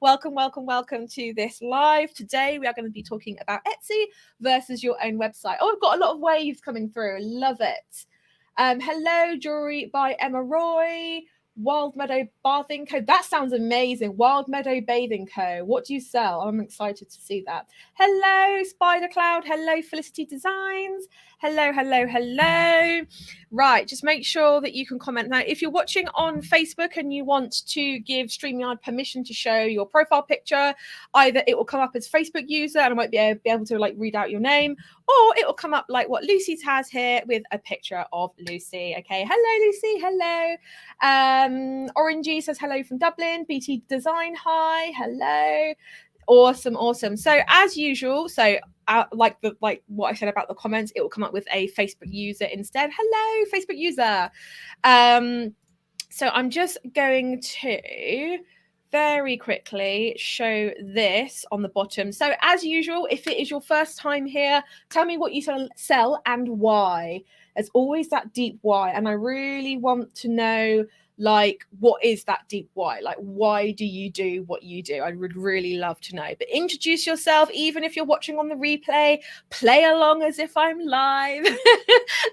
Facebook. Welcome to this live. Today we are going to be talking about Etsy versus your own website. Oh, I've got a lot of waves coming through. Love it. Hello, Jewelry by Emma Roy. Wild Meadow Bathing Co. That sounds amazing. Wild Meadow Bathing Co. What do you sell? I'm excited to see that. Hello, Spider Cloud. Hello, Felicity Designs. Hello. Right, just make sure that you can comment. Now, if you're watching on Facebook and you want to give StreamYard permission to show your profile picture, either it will come up as Facebook user and I might be able to like read out your name, or it will come up like what Lucy has here with a picture of Lucy. Okay, hello, Lucy. Hello. Orangey says hello from Dublin. BT Design, hi. Hello. Awesome. So as usual, like what I said about the comments, it will come up with a Facebook user instead. Hello, Facebook user. So I'm just going to very quickly show this on the bottom. So as usual, if it is your first time here, tell me what you sell and why. There's always that deep why, and I really want to know, like, what is that deep why? Like, why do you do what you do? I would really love to know. But introduce yourself, even if you're watching on the replay, play along as if I'm live.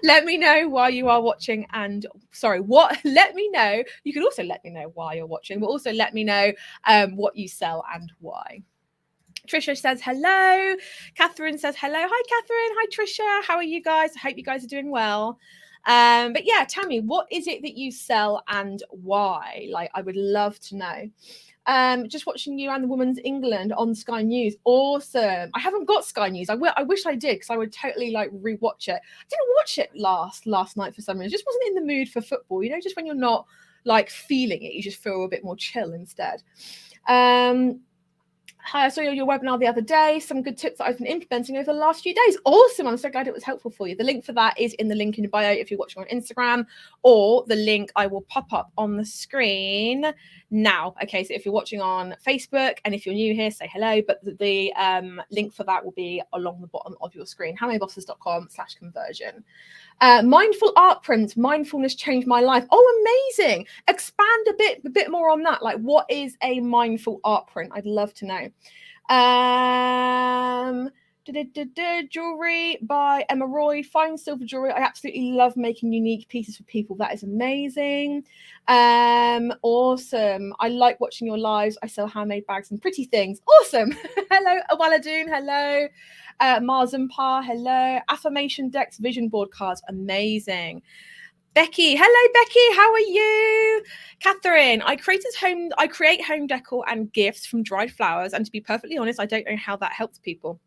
Let me know why you are watching let me know. You can also let me know why you're watching, but also let me know what you sell and why. Trisha says hello. Catherine says hello. Hi, Catherine. Hi, Trisha. How are you guys? I hope you guys are doing well. But yeah, tell me, what is it that you sell and why? Like, I would love to know. Just watching you and the Women's England on Sky News. Awesome. I haven't got Sky News. I wish I did, because I would totally like rewatch it. I didn't watch it last night for some reason. I just wasn't in the mood for football. You know, just when you're not like feeling it, you just feel a bit more chill instead. Hi, I saw your webinar the other day. Some good tips that I've been implementing over the last few days. Awesome. I'm so glad it was helpful for you. The link for that is in the link in the bio if you're watching on Instagram, or the link I will pop up on the screen now. Okay, so if you're watching on Facebook and if you're new here, say hello. But the link for that will be along the bottom of your screen, handmadebosses.com/conversion. Mindful art print, mindfulness changed my life. Oh, amazing. Expand a bit more on that. Like, what is a mindful art print? I'd love to know. Jewelry by Emma Roy. Fine silver jewelry. I absolutely love making unique pieces for people. That is amazing. Awesome. I like watching your lives. I sell handmade bags and pretty things. Awesome. Hello, Awaladoon. Hello. Mars Empire. Hello. Affirmation decks, vision board cards. Amazing. Becky, hello Becky, how are you? Catherine, I create home decor and gifts from dried flowers, and to be perfectly honest, I don't know how that helps people.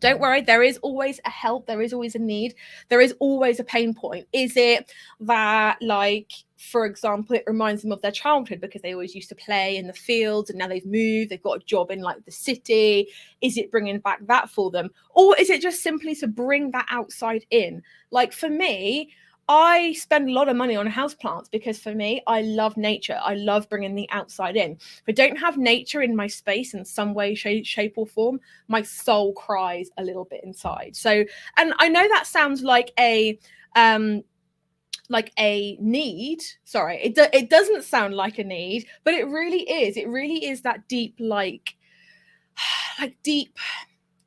Don't worry, there is always a help, there is always a need, there is always a pain point. Is it that, like, for example, it reminds them of their childhood because they always used to play in the fields and now they've moved, they've got a job in like the city? Is it bringing back that for them? Or is it just simply to bring that outside in? Like, for me, I spend a lot of money on houseplants because for me, I love nature. I love bringing the outside in. If I don't have nature in my space in some way, shape or form, my soul cries a little bit inside. So, and I know that sounds like a need. Sorry, it doesn't sound like a need, but it really is. It really is that deep, like deep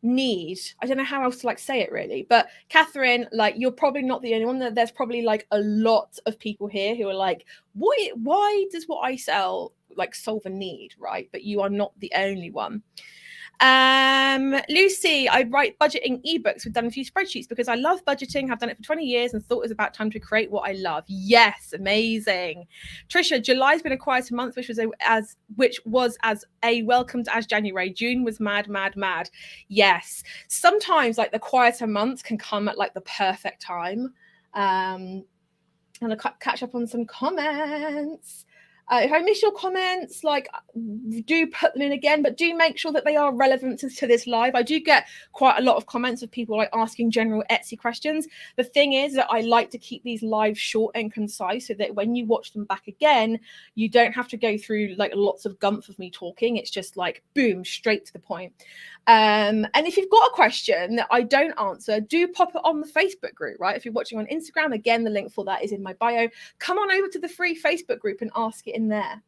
need. I don't know how else to like say it really, but Catherine, like, you're probably not the only one. There's probably like a lot of people here who are like, why does what I sell like solve a need, right? But you are not the only one. Lucy, I write budgeting ebooks. We've done a few spreadsheets because I love budgeting, have done it for 20 years and thought it was about time to create what I love. Yes, amazing. Trisha, July's been a quieter month, which was as a welcomed as January. June was mad. Yes, sometimes like the quieter months can come at like the perfect time. And I'll catch up on some comments. If I miss your comments, like, do put them in again, but do make sure that they are relevant to this live. I do get quite a lot of comments of people like asking general Etsy questions. The thing is that I like to keep these live short and concise so that when you watch them back again, you don't have to go through like lots of gumph of me talking. It's just like, boom, straight to the point. And if you've got a question that I don't answer, do pop it on the Facebook group, right? If you're watching on Instagram, again, the link for that is in my bio. Come on over to the free Facebook group and ask it in there.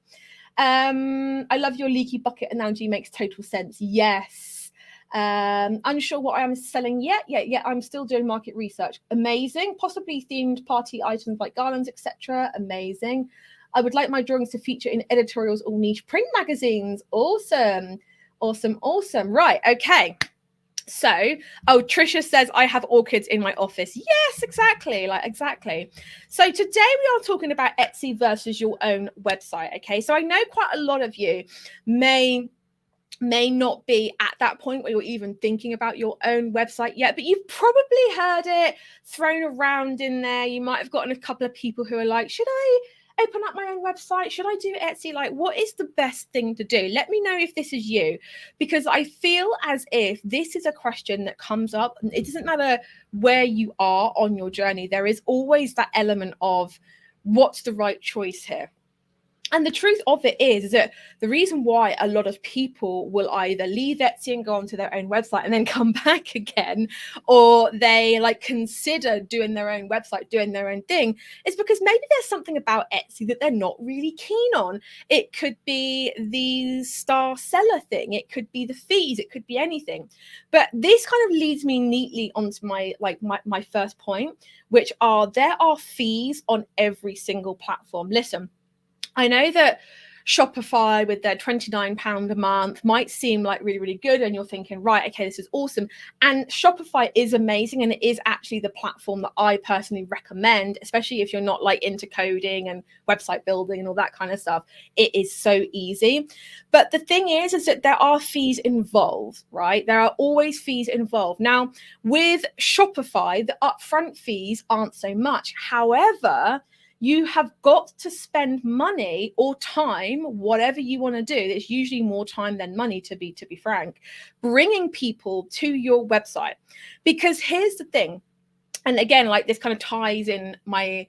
I love your leaky bucket analogy, makes total sense. Yes. Unsure what I am selling yet. Yeah. I'm still doing market research. Amazing. Possibly themed party items like garlands, etc. Amazing. I would like my drawings to feature in editorials or niche print magazines. Awesome. Right. Okay. So, Trisha says, I have orchids in my office. Yes, exactly. Exactly. So today we are talking about Etsy versus your own website. Okay. So I know quite a lot of you may not be at that point where you're even thinking about your own website yet, but you've probably heard it thrown around in there. You might have gotten a couple of people who are like, should I open up my own website? Should I do Etsy? Like, what is the best thing to do? Let me know if this is you, because I feel as if this is a question that comes up. It doesn't matter where you are on your journey. There is always that element of what's the right choice here. And the truth of it is that the reason why a lot of people will either leave Etsy and go onto their own website and then come back again, or they consider doing their own website, doing their own thing, is because maybe there's something about Etsy that they're not really keen on. It could be the star seller thing. It could be the fees. It could be anything. But this kind of leads me neatly onto my first point, which are there are fees on every single platform. Listen, I know that Shopify with their £29 a month might seem like really, really good. And you're thinking, right, okay, this is awesome. And Shopify is amazing. And it is actually the platform that I personally recommend, especially if you're not into coding and website building and all that kind of stuff. It is so easy. But the thing is that there are fees involved, right? There are always fees involved. Now, with Shopify, the upfront fees aren't so much. However, you have got to spend money or time, whatever you want to do. It's usually more time than money, to be frank, bringing people to your website. Because here's the thing, and again, this kind of ties in my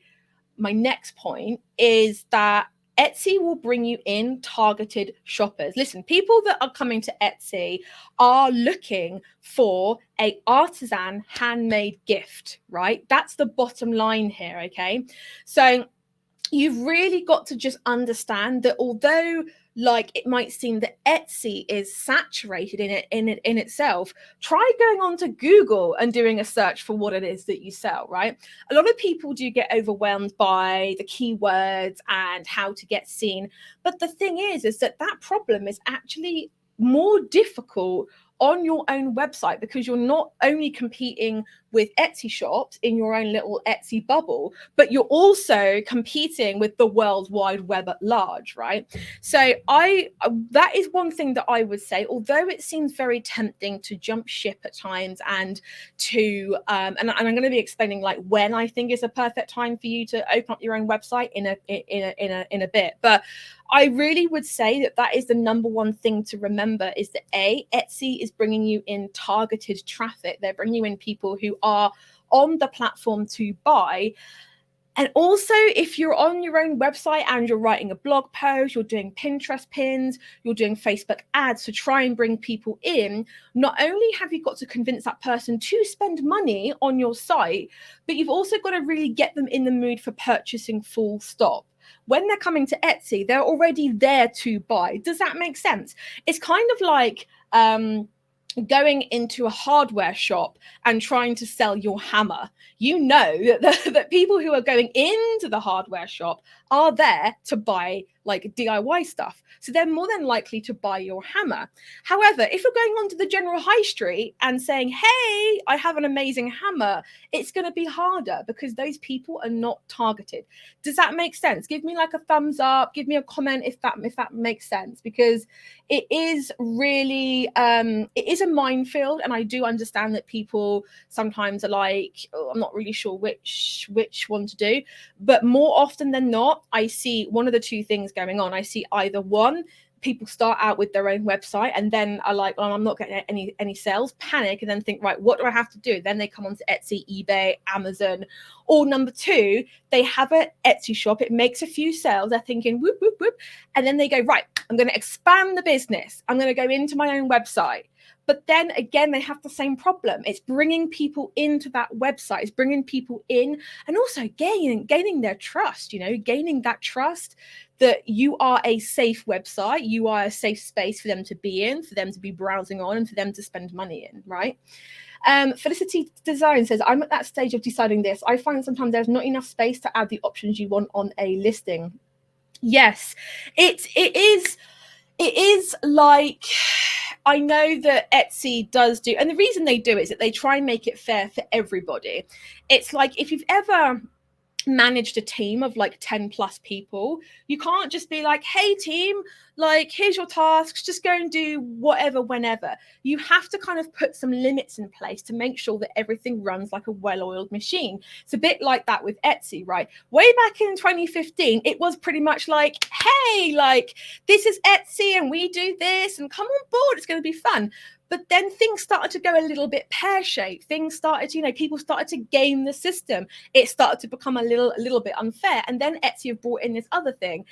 next point, is that Etsy will bring you in targeted shoppers. Listen, people that are coming to Etsy are looking for a artisan handmade gift, right? That's the bottom line here, okay? So you've really got to just understand that although it might seem that Etsy is saturated in itself, try going on to Google and doing a search for what it is that you sell, right? A lot of people do get overwhelmed by the keywords and how to get seen. But the thing is that problem is actually more difficult on your own website, because you're not only competing with Etsy shops in your own little Etsy bubble, but you're also competing with the World Wide Web at large, right? So that is one thing that I would say, although it seems very tempting to jump ship at times and to and I'm going to be explaining when I think is a perfect time for you to open up your own website in a bit, but I really would say that is the number one thing to remember, is that Etsy is bringing you in targeted traffic. They're bringing you in people who are on the platform to buy. And also, if you're on your own website and you're writing a blog post, you're doing Pinterest pins, you're doing Facebook ads to try and bring people in, not only have you got to convince that person to spend money on your site, but you've also got to really get them in the mood for purchasing, full stop. When they're coming to Etsy, they're already there to buy. Does that make sense? It's kind of like going into a hardware shop and trying to sell your hammer. You know that people who are going into the hardware shop are there to buy DIY stuff. So they're more than likely to buy your hammer. However, if you're going onto the general high street and saying, hey, I have an amazing hammer, it's going to be harder because those people are not targeted. Does that make sense? Give me a thumbs up, give me a comment if that makes sense, because it is really, it is a minefield. And I do understand that people sometimes are I'm not really sure which one to do. But more often than not, I see one of the two things going on. I see either one, people start out with their own website and then are like, well, I'm not getting any sales, panic, and then think, right, what do I have to do? Then they come onto Etsy, eBay, Amazon. Or number two, they have an Etsy shop, it makes a few sales, they're thinking whoop, whoop, whoop, and then they go, right, I'm going to expand the business, I'm going to go into my own website. But then again, they have the same problem. It's bringing people into that website. It's bringing people in, and also gaining their trust, gaining that trust that you are a safe website, you are a safe space for them to be in, for them to be browsing on, and for them to spend money in, right? Felicity Design says, I'm at that stage of deciding this. I find sometimes there's not enough space to add the options you want on a listing. Yes, it is like, I know that Etsy does do, and the reason they do it is that they try and make it fair for everybody. It's like, if you've ever managed a team of like 10 plus people, you can't just be like, hey team, like here's your tasks, just go and do whatever whenever. You have to kind of put some limits in place to make sure that everything runs like a well-oiled machine. It's a bit like that with Etsy, right? Way back in 2015, it was pretty much like, hey, like this is Etsy and we do this and come on board, it's going to be fun. But then things started to go a little bit pear-shaped. Things started, people started to game the system. It started to become a little bit unfair. And then Etsy have brought in this other thing.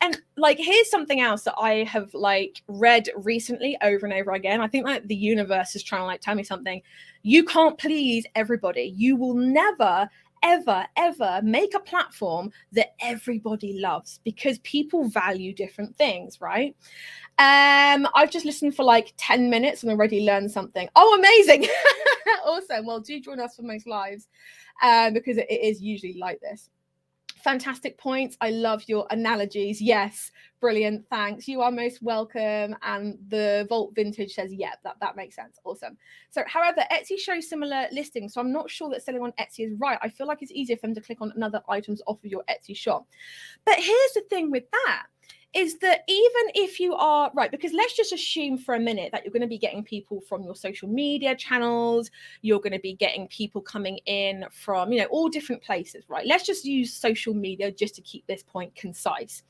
And like, here's something else that I have like read recently over and over again. I think like the universe is trying to like tell me something. You can't please everybody. You will never ever make a platform that everybody loves, because people value different things, right? I've just listened for like 10 minutes and already learned something. Oh, amazing. Awesome. Well, do join us for most lives, because it is usually like this. Fantastic points. I love your analogies. Yes, brilliant. Thanks. You are most welcome. And the Vault Vintage says, yeah, that makes sense. Awesome. So, however, Etsy shows similar listings, so I'm not sure that selling on Etsy is right. I feel like it's easier for them to click on another items off of your Etsy shop. But here's the thing with that, is that even if you are right, because let's just assume for a minute that you're going to be getting people from your social media channels, you're going to be getting people coming in from, all different places, right? Let's just use social media just to keep this point concise.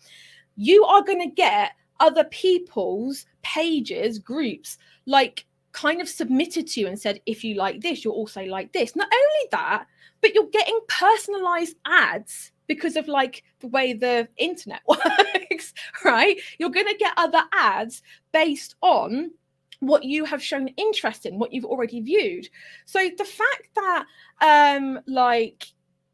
You are going to get other people's pages, groups, like kind of submitted to you and said, if you like this, you'll also like this. Not only that, but you're getting personalized ads because of like the way the internet works, right? You're going to get other ads based on what you have shown interest in, what you've already viewed. So the fact that like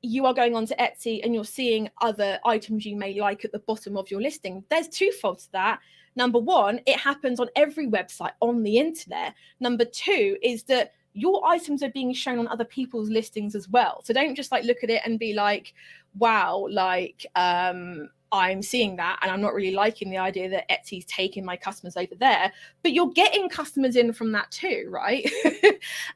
you are going on to Etsy and you're seeing other items you may like at the bottom of your listing, there's twofold to that. Number one, it happens on every website on the internet. Number two is that your items are being shown on other people's listings as well. So don't just like look at it and be like, wow, like I'm seeing that and I'm not really liking the idea that Etsy's taking my customers over there, but you're getting customers in from that too, right?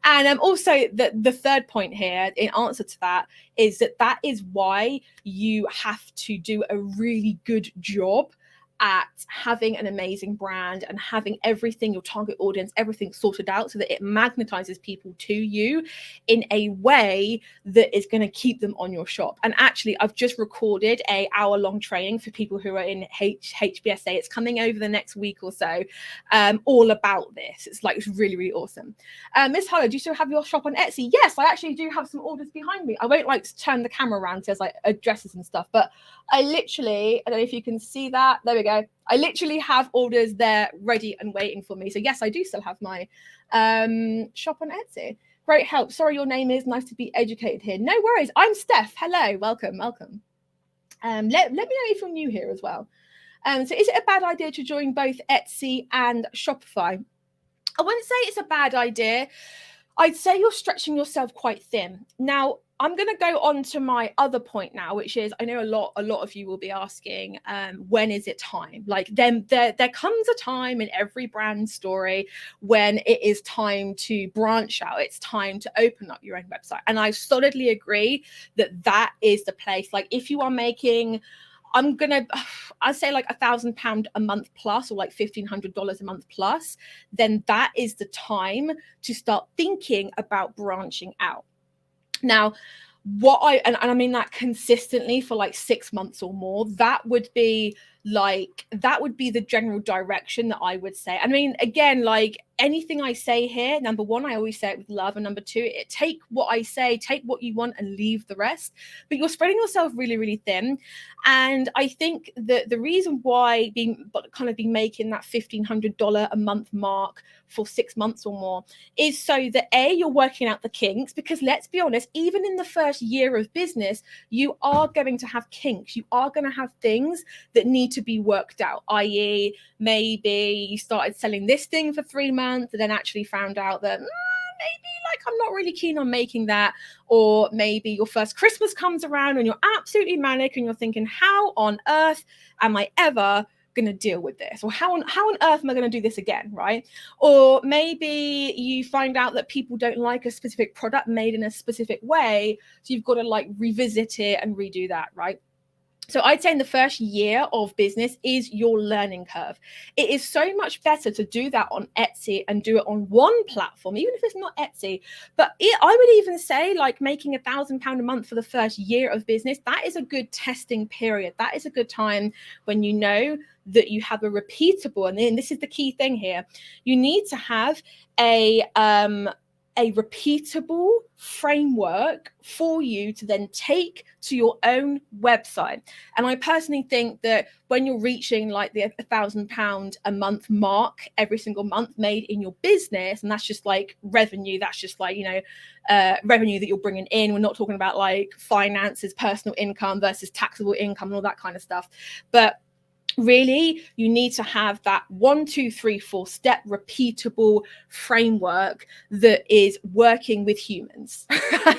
And also the third point here in answer to that is that is why you have to do a really good job at having an amazing brand and having everything, your target audience, everything sorted out so that it magnetizes people to you in a way that is going to keep them on your shop. And actually, I've just recorded a hour-long training for people who are in HBSA. It's coming over the next week or so, all about this. It's really, really awesome. Miss Hollow, do you still have your shop on Etsy? Yes, I actually do have some orders behind me. I won't like turn the camera around so there's like addresses and stuff, but I don't know if you can see that. There we go. I literally have orders there ready and waiting for me. So yes, I do still have my shop on Etsy. Great help. Sorry, your name is nice to be educated here. No worries. I'm Steph. Hello. Welcome. Let me know if you're new here as well. So is it a bad idea to join both Etsy and Shopify? I wouldn't say it's a bad idea. I'd say you're stretching yourself quite thin. Now, I'm going to go on to my other point now, which is I know a lot of you will be asking, when is it time? Like then there comes a time in every brand story when it is time to branch out. It's time to open up your own website. And I solidly agree that is the place. Like if you are making, I'd say like £1,000 a month plus, or like $1,500 a month plus, then that is the time to start thinking about branching out. Now, and I mean that consistently for like 6 months or more, that would be like that would be the general direction that I would say. I mean, again, like anything I say here, number one, I always say it with love, and number two, take what I say, take what you want and leave the rest. But you're spreading yourself really, really thin. And I think that the reason why being making that $1,500 a month mark for 6 months or more is so that you're working out the kinks, because let's be honest, even in the first year of business, you are going to have kinks. You are going to have things that need to be worked out, i.e. maybe you started selling this thing for 3 months and then actually found out that maybe like I'm not really keen on making that. Or maybe your first Christmas comes around and you're absolutely manic and you're thinking, how on earth am I ever going to deal with this? Or how on earth am I going to do this again, right? Or maybe you find out that people don't like a specific product made in a specific way, so you've got to like revisit it and redo that, right? So I'd say in the first year of business is your learning curve. It is so much better to do that on Etsy and do it on one platform, even if it's not Etsy. But I would even say like making £1,000 a month for the first year of business, that is a good testing period. That is a good time when you know that you have a repeatable, and then this is the key thing here, you need to have a repeatable framework for you to then take to your own website. And I personally think that when you're reaching like the £1,000 a month mark every single month made in your business, and that's just like revenue, that's just like, revenue that you're bringing in. We're not talking about like finances, personal income versus taxable income and all that kind of stuff. But really, you need to have that 1, 2, 3, 4 step repeatable framework that is working with humans,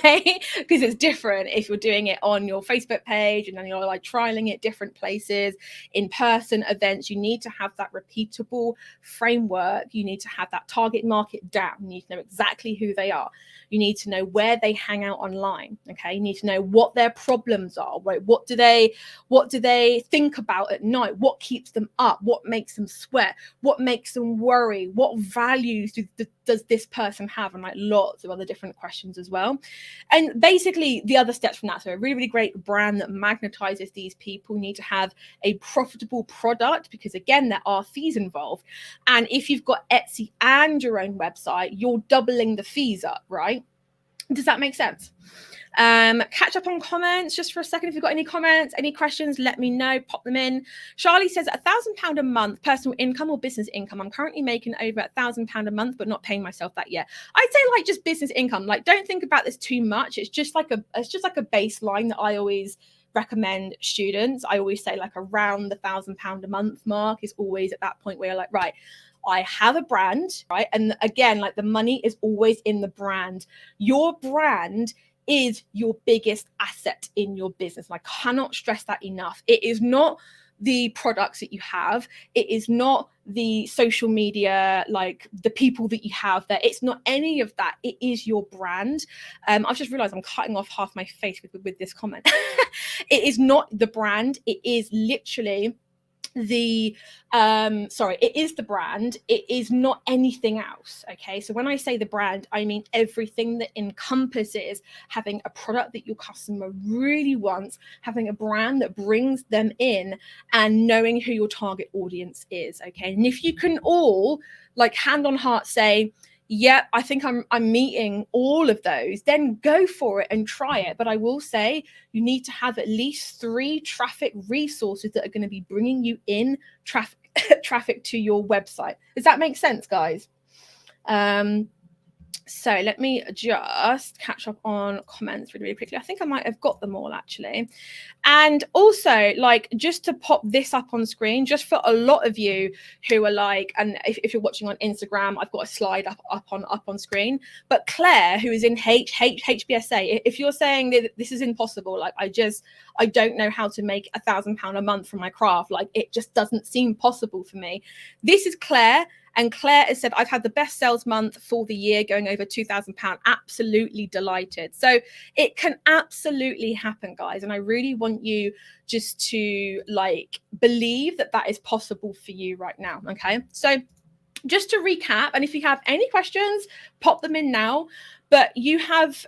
right? Because it's different if you're doing it on your Facebook page and then you're like trialing it different places, in person events. You need to have that repeatable framework. You need to have that target market down. You need to know exactly who they are. You need to know where they hang out online. Okay, you need to know what their problems are. Right? What do they think about at night? What keeps them up? What makes them sweat? What makes them worry? What values does this person have? And like lots of other different questions as well. And basically the other steps from that. So a really, really great brand that magnetizes these people. You need to have a profitable product, because again, there are fees involved. And if you've got Etsy and your own website, you're doubling the fees up, right? Does that make sense? Catch up on comments just for a second. If you've got any comments, any questions, let me know, pop them in. Charlie says £1,000 a month, personal income or business income. I'm currently making over £1,000 a month, but not paying myself that yet. I'd say like just business income. Like, don't think about this too much. It's just like a baseline that I always recommend students. I always say like around the £1,000 a month mark is always at that point where you're like, right, I have a brand, right? And again, like the money is always in the brand. Your brand is your biggest asset in your business. And I cannot stress that enough. It is not the products that you have. It is not the social media, like the people that you have there. It's not any of that. It is your brand. I've just realized I'm cutting off half my face with this comment. It is not the brand. It is literally it is the brand. It is not anything else. Okay, so when I say the brand, I mean everything that encompasses having a product that your customer really wants, having a brand that brings them in, and knowing who your target audience is. Okay, and if you can all like hand on heart say, yeah, I think I'm meeting all of those, then go for it and try it. But I will say you need to have at least 3 traffic resources that are going to be bringing you in traffic to your website. Does that make sense, guys? So let me just catch up on comments really, really quickly. I think I might have got them all actually. And also, like, just to pop this up on screen, just for a lot of you who are like, and if you're watching on Instagram, I've got a slide up on screen. But Claire, who is in HBSA, if you're saying that this is impossible, like I don't know how to make £1,000 a month from my craft, like it just doesn't seem possible for me. This is Claire. And Claire has said, I've had the best sales month for the year, going over £2,000. Absolutely delighted. So it can absolutely happen, guys. And I really want you just to like believe that that is possible for you right now. Okay. So just to recap, and if you have any questions, pop them in now. but you have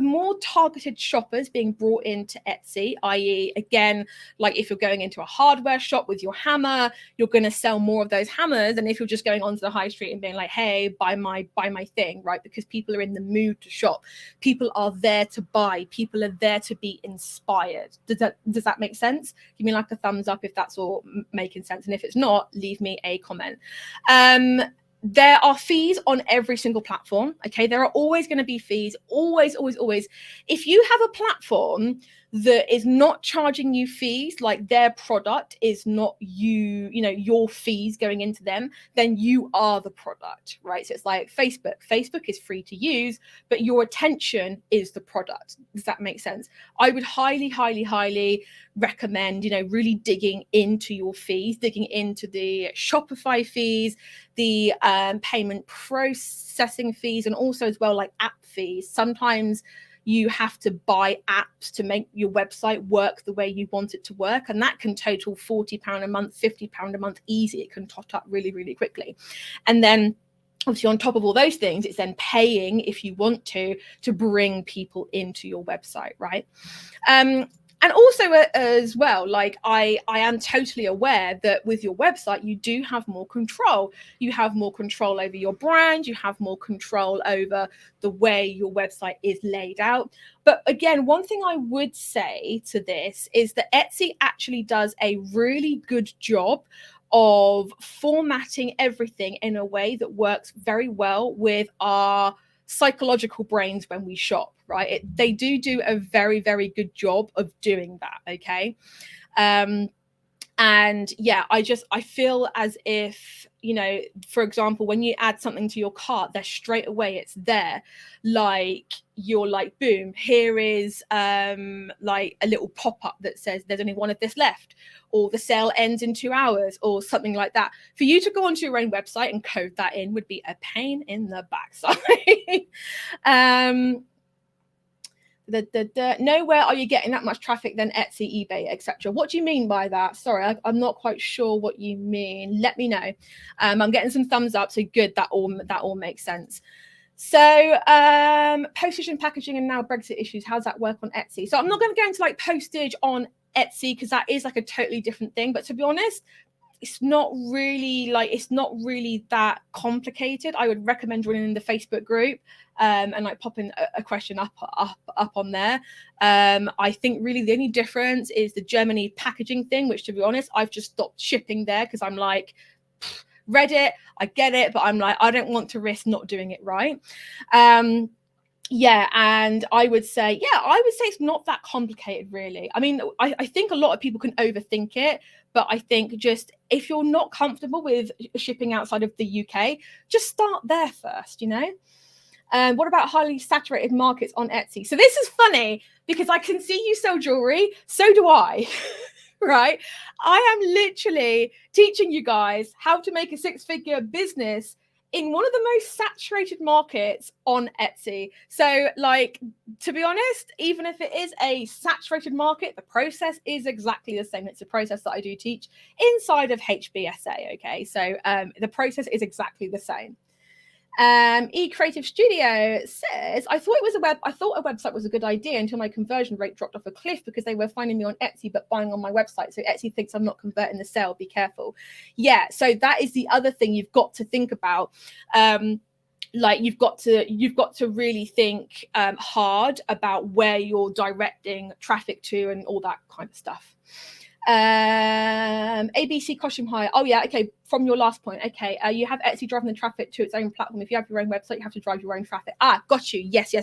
more targeted shoppers being brought into Etsy, i.e. again, like if you're going into a hardware shop with your hammer, you're going to sell more of those hammers than if you're just going onto the high street and being like, hey, buy my thing, right? Because people are in the mood to shop. People are there to buy. People are there to be inspired. Does that make sense? Give me like a thumbs up if that's all making sense. And if it's not, leave me a comment. There are fees on every single platform. Okay, there are always going to be fees. Always. If you have a platform that is not charging you fees, like their product is not your fees going into them, then you are the product, right? So it's like Facebook. Facebook is free to use, but your attention is the product. Does that make sense? I would highly recommend, really digging into your fees, digging into the Shopify fees, the payment processing fees, and also as well like app fees. Sometimes you have to buy apps to make your website work the way you want it to work, and that can total £40 a month, £50 a month easy. It can tot up really quickly. And then obviously on top of all those things, it's then paying, if you want to bring people into your website, right? And also as well, like I am totally aware that with your website, you do have more control. You have more control over your brand. You have more control over the way your website is laid out. But again, one thing I would say to this is that Etsy actually does a really good job of formatting everything in a way that works very well with our psychological brains when we shop, right? They do a very good job of doing that. Okay. And yeah, I feel as if, for example, when you add something to your cart, there straight away it's there, like you're like, boom, here is like a little pop-up that says there's only one of this left, or the sale ends in 2 hours, or something like that. For you to go onto your own website and code that in would be a pain in the backside. Nowhere are you getting that much traffic than Etsy, eBay, etc. What do you mean by that? Sorry, I'm not quite sure what you mean. Let me know. I'm getting some thumbs up, so good. That all makes sense. So postage and packaging and now Brexit issues. How's that work on Etsy? So I'm not going to go into like postage on Etsy because that is like a totally different thing. But to be honest, it's not really that complicated. I would recommend joining the Facebook group and like popping a question up on there. I think really the only difference is the Germany packaging thing, which to be honest, I've just stopped shipping there because I'm like, read it, I get it, but I'm like, I don't want to risk not doing it right. Yeah, and I would say it's not that complicated, really. I mean, I think a lot of people can overthink it, but I think just if you're not comfortable with shipping outside of the UK, just start there first, What about highly saturated markets on Etsy? So this is funny because I can see you sell jewelry, so do I. Right? I am literally teaching you guys how to make a six-figure business in one of the most saturated markets on Etsy. So like, to be honest, even if it is a saturated market, the process is exactly the same. It's a process that I do teach inside of HBSA. Okay. So the process is exactly the same. eCreative Studio says, I thought a website was a good idea until my conversion rate dropped off a cliff because they were finding me on Etsy but buying on my website. So Etsy thinks I'm not converting the sale. Be careful. Yeah, so that is the other thing you've got to think about. Like you've got to really think hard about where you're directing traffic to and all that kind of stuff. ABC costume hire. Oh yeah, okay. From your last point, okay. You have Etsy driving the traffic to its own platform. If you have your own website, you have to drive your own traffic. Got you. Yes.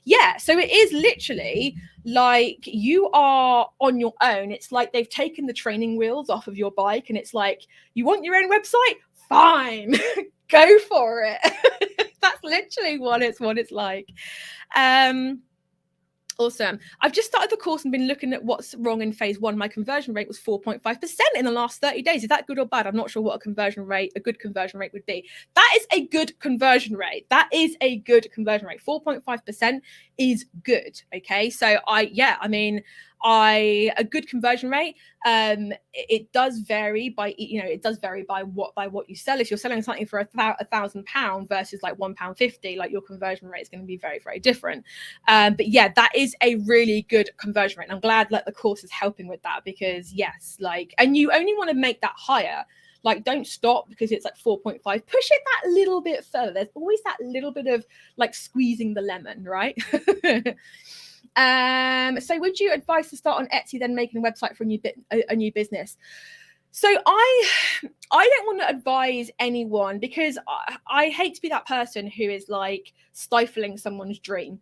Yeah. So it is literally like you are on your own. It's like they've taken the training wheels off of your bike, and it's like, you want your own website? Fine, go for it. That's literally what it's like. Awesome. I've just started the course and been looking at what's wrong in phase 1. My conversion rate was 4.5% in the last 30 days. Is that good or bad? I'm not sure what a good conversion rate would be. That is a good conversion rate. 4.5% is good. Okay. So a good conversion rate. It does vary by, it does vary by what you sell. If you're selling something for £1,000 versus like £1.50, like your conversion rate is going to be very, very different. But yeah, that is a really good conversion rate. And I'm glad that the course is helping with that, because yes, like, and you only want to make that higher. Like, don't stop because it's like 4.5. Push it that little bit further. There's always that little bit of like squeezing the lemon, right? So would you advise to start on Etsy, then making a website for a new business? So I don't want to advise anyone, because I hate to be that person who is like stifling someone's dream.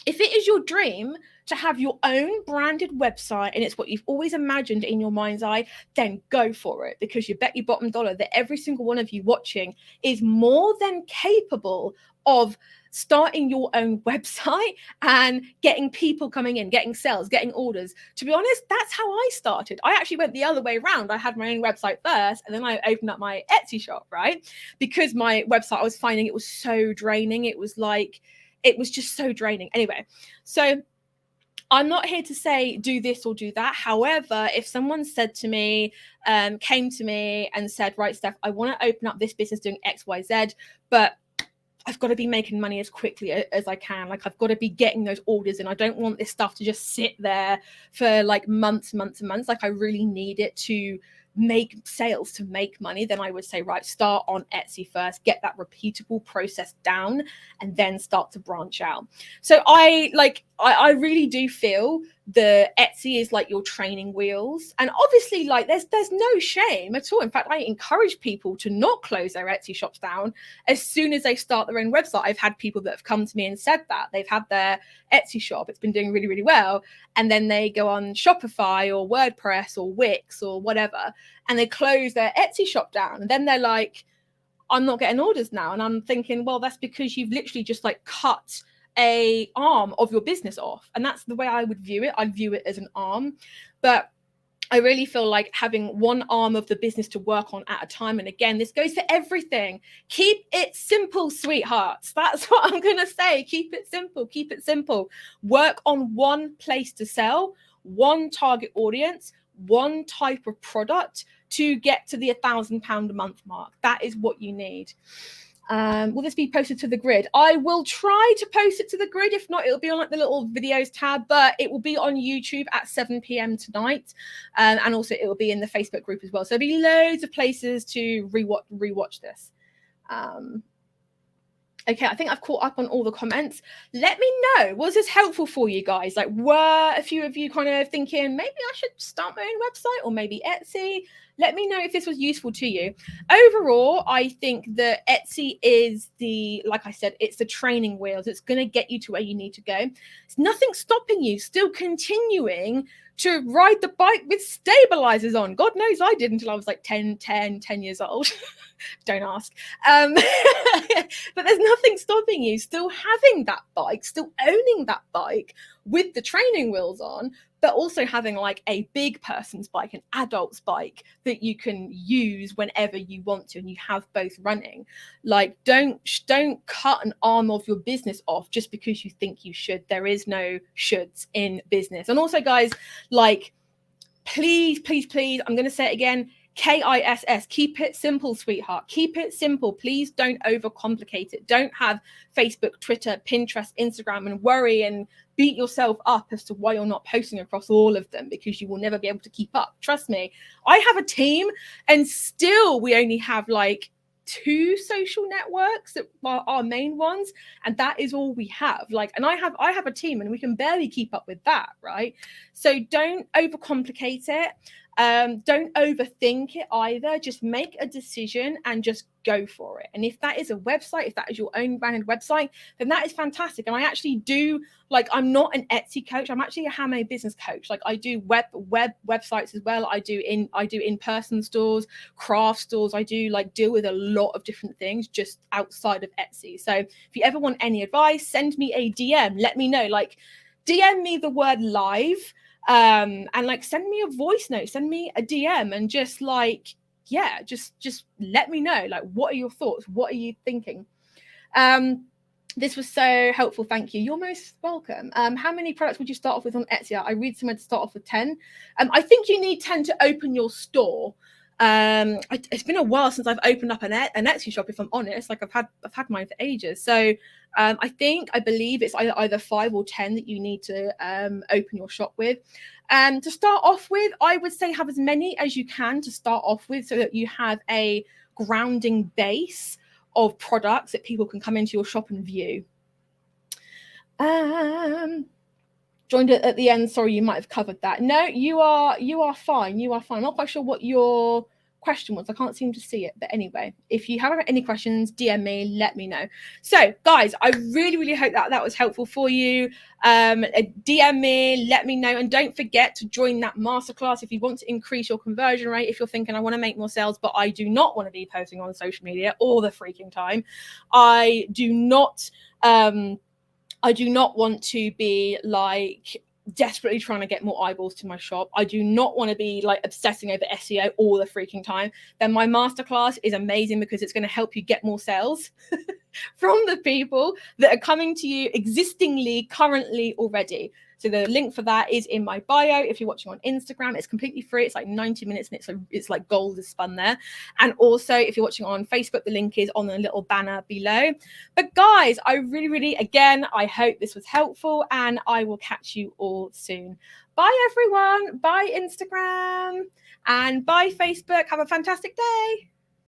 If it is your dream to have your own branded website and it's what you've always imagined in your mind's eye, then go for it, because you bet your bottom dollar that every single one of you watching is more than capable of starting your own website and getting people coming in, getting sales, getting orders. To be honest, that's how I started. I actually went the other way around. I had my own website first, and then I opened up my Etsy shop, right? Because my website, I was finding it was so draining. It was just so draining. Anyway, so I'm not here to say do this or do that. However, if someone said to me, came to me and said, right, Steph, I want to open up this business doing X, Y, Z, but I've got to be making money as quickly as I can. Like, I've got to be getting those orders in. I don't want this stuff to just sit there for like months and months. Like, I really need it to make sales, to make money. Then I would say, right, start on Etsy first, get that repeatable process down, and then start to branch out. So I really do feel the Etsy is like your training wheels, and obviously, like, there's no shame at all. In fact, I encourage people to not close their Etsy shops down as soon as they start their own website. I've had people that have come to me and said that they've had their Etsy shop, it's been doing really, really well, and then they go on Shopify or WordPress or Wix or whatever, and they close their Etsy shop down, and then they're like, I'm not getting orders now. And I'm thinking, well, that's because you've literally just like cut a arm of your business off. And that's the way I would view it. I'd view it as an arm. But I really feel like having one arm of the business to work on at a time. And again, this goes for everything. Keep it simple, sweethearts. That's what I'm going to say. Keep it simple. Keep it simple. Work on one place to sell, one target audience, one type of product to get to the £1,000 a month mark. That is what you need. Will this be posted to the grid? I will try to post it to the grid. If not, it'll be on like the little videos tab, but it will be on YouTube at 7 p.m. tonight. And also it will be in the Facebook group as well. So there'll be loads of places to rewatch this. Okay, I think I've caught up on all the comments. Let me know, was this helpful for you guys? Like, were a few of you kind of thinking, maybe I should start my own website or maybe Etsy? Let me know if this was useful to you. Overall, I think that Etsy is like I said, it's the training wheels. It's going to get you to where you need to go. It's nothing stopping you still continuing to ride the bike with stabilizers on. God knows I did until I was like 10 years old. Don't ask. But there's nothing stopping you still having that bike, still owning that bike with the training wheels on, but also having like a big person's bike, an adult's bike that you can use whenever you want to, and you have both running. Like, don't cut an arm of your business off just because you think you should. There is no shoulds in business. And also, guys, like, please, I'm going to say it again, KISS, keep it simple, sweetheart. Keep it simple. Please don't overcomplicate it. Don't have Facebook, Twitter, Pinterest, Instagram, and worry and beat yourself up as to why you're not posting across all of them, because you will never be able to keep up. Trust me, I have a team and still we only have like 2 social networks that are our main ones, and that is all we have. Like, and I have a team and we can barely keep up with that, right? So don't overcomplicate it. Don't overthink it either. Just make a decision and just go for it. And if that is a website, if that is your own branded website, then that is fantastic. And I actually do, like, I'm not an Etsy coach. I'm actually a handmade business coach. Like, I do web websites as well. I do in-person stores, craft stores. I do like deal with a lot of different things just outside of Etsy. So if you ever want any advice, send me a DM. Let me know. Like, DM me the word live. And like, send me a voice note, send me a DM, and just like, yeah, just let me know, like, what are your thoughts, what are you thinking? This was so helpful. Thank you. You're most welcome. How many products would you start off with on Etsy? I read somewhere to start off with 10. I think you need 10 to open your store. It's been a while since I've opened up an Etsy shop, if I'm honest. Like I've had mine for ages. So I believe it's either 5 or 10 that you need to open your shop with. To start off with, I would say have as many as you can to start off with, so that you have a grounding base of products that people can come into your shop and view. Joined it at the end. Sorry, you might have covered that. No, you are fine. You are fine. I'm not quite sure what your question was. I can't seem to see it. But anyway, if you have any questions, DM me, let me know. So guys, I really hope that was helpful for you. DM me, let me know, and don't forget to join that masterclass if you want to increase your conversion rate. If you're thinking I want to make more sales, but I do not want to be posting on social media all the freaking time. I do not want to be like desperately trying to get more eyeballs to my shop. I do not want to be like obsessing over SEO all the freaking time. Then my masterclass is amazing because it's going to help you get more sales from the people that are coming to you currently already. So the link for that is in my bio. If you're watching on Instagram, it's completely free. It's like 90 minutes and it's like gold is spun there. And also if you're watching on Facebook, the link is on the little banner below. But guys, I really, again, I hope this was helpful, and I will catch you all soon. Bye everyone. Bye Instagram and bye Facebook. Have a fantastic day.